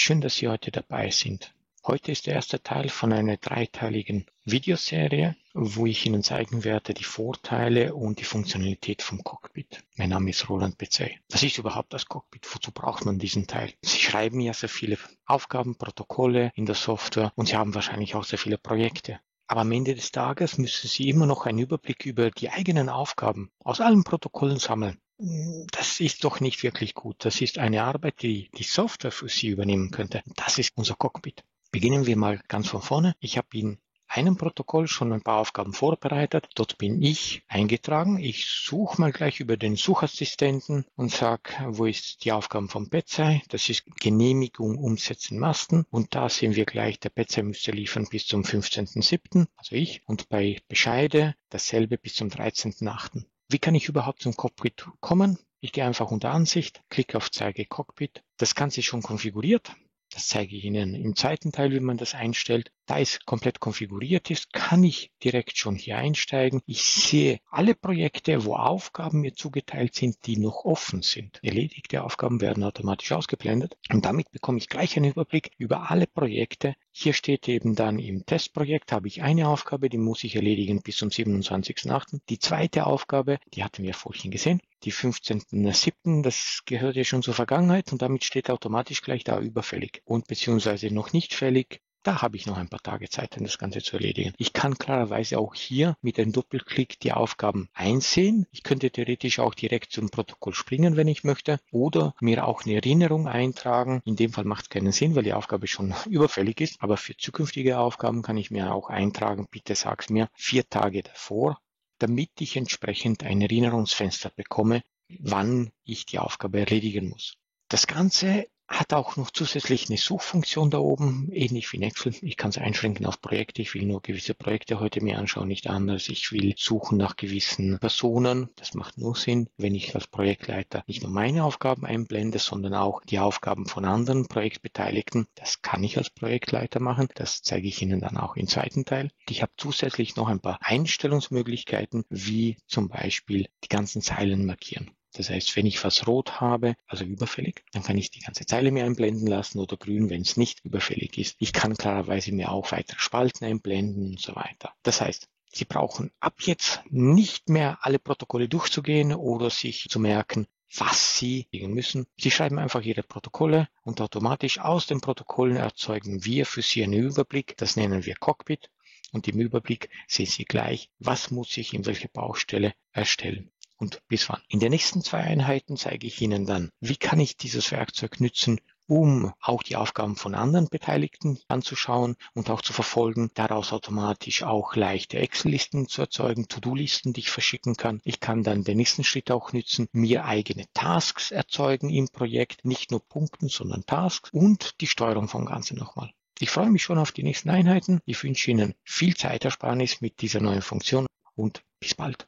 Schön, dass Sie heute dabei sind. Heute ist der erste Teil von einer dreiteiligen Videoserie, wo ich Ihnen zeigen werde die Vorteile und die Funktionalität vom Cockpit. Mein Name ist Roland Bezey. Was ist überhaupt das Cockpit? Wozu braucht man diesen Teil? Sie schreiben ja sehr viele Aufgaben, Protokolle in der Software und Sie haben wahrscheinlich auch sehr viele Projekte. Aber am Ende des Tages müssen Sie immer noch einen Überblick über die eigenen Aufgaben aus allen Protokollen sammeln. Das ist doch nicht wirklich gut. Das ist eine Arbeit, die die Software für Sie übernehmen könnte. Das ist unser Cockpit. Beginnen wir mal ganz von vorne. Ich habe in einem Protokoll schon ein paar Aufgaben vorbereitet. Dort bin ich eingetragen. Ich suche mal gleich über den Suchassistenten und sage, wo ist die Aufgaben vom Bezey? Das ist Genehmigung, Umsetzen, Masten. Und da sehen wir gleich, der Bezey müsste liefern bis zum 15.07., also ich. Und bei Bescheide dasselbe bis zum 13.08. Wie kann ich überhaupt zum Cockpit kommen? Ich gehe einfach unter Ansicht, klicke auf Zeige Cockpit. Das Ganze ist schon konfiguriert. Das zeige ich Ihnen im zweiten Teil, wie man das einstellt. Da es komplett konfiguriert ist, kann ich direkt schon hier einsteigen. Ich sehe alle Projekte, wo Aufgaben mir zugeteilt sind, die noch offen sind. Erledigte Aufgaben werden automatisch ausgeblendet und damit bekomme ich gleich einen Überblick über alle Projekte. Hier steht eben dann im Testprojekt habe ich eine Aufgabe, die muss ich erledigen bis zum 27.08. Die zweite Aufgabe, die hatten wir vorhin gesehen, die 15.07., das gehört ja schon zur Vergangenheit und damit steht automatisch gleich da überfällig und beziehungsweise noch nicht fällig. Da habe ich noch ein paar Tage Zeit, um das Ganze zu erledigen. Ich kann klarerweise auch hier mit einem Doppelklick die Aufgaben einsehen. Ich könnte theoretisch auch direkt zum Protokoll springen, wenn ich möchte, oder mir auch eine Erinnerung eintragen. In dem Fall macht es keinen Sinn, weil die Aufgabe schon überfällig ist. Aber für zukünftige Aufgaben kann ich mir auch eintragen, bitte sag's mir 4 Tage davor, damit ich entsprechend ein Erinnerungsfenster bekomme, wann ich die Aufgabe erledigen muss. Das Ganze hat auch noch zusätzlich eine Suchfunktion da oben, ähnlich wie in Excel. Ich kann es einschränken auf Projekte. Ich will nur gewisse Projekte heute mir anschauen, nicht anders. Ich will suchen nach gewissen Personen. Das macht nur Sinn, wenn ich als Projektleiter nicht nur meine Aufgaben einblende, sondern auch die Aufgaben von anderen Projektbeteiligten. Das kann ich als Projektleiter machen. Das zeige ich Ihnen dann auch im zweiten Teil. Ich habe zusätzlich noch ein paar Einstellungsmöglichkeiten, wie zum Beispiel die ganzen Zeilen markieren. Das heißt, wenn ich was rot habe, also überfällig, dann kann ich die ganze Zeile mir einblenden lassen oder grün, wenn es nicht überfällig ist. Ich kann klarerweise mir auch weitere Spalten einblenden und so weiter. Das heißt, Sie brauchen ab jetzt nicht mehr alle Protokolle durchzugehen oder sich zu merken, was Sie legen müssen. Sie schreiben einfach Ihre Protokolle und automatisch aus den Protokollen erzeugen wir für Sie einen Überblick. Das nennen wir Cockpit. Und im Überblick sehen Sie gleich, was muss ich in welcher Baustelle erstellen. Und bis wann. In den nächsten 2 Einheiten zeige ich Ihnen dann, wie kann ich dieses Werkzeug nutzen, um auch die Aufgaben von anderen Beteiligten anzuschauen und auch zu verfolgen, daraus automatisch auch leichte Excel-Listen zu erzeugen, To-Do-Listen, die ich verschicken kann. Ich kann dann den nächsten Schritt auch nutzen, mir eigene Tasks erzeugen im Projekt, nicht nur Punkten, sondern Tasks und die Steuerung vom Ganzen nochmal. Ich freue mich schon auf die nächsten Einheiten. Ich wünsche Ihnen viel Zeitersparnis mit dieser neuen Funktion und bis bald.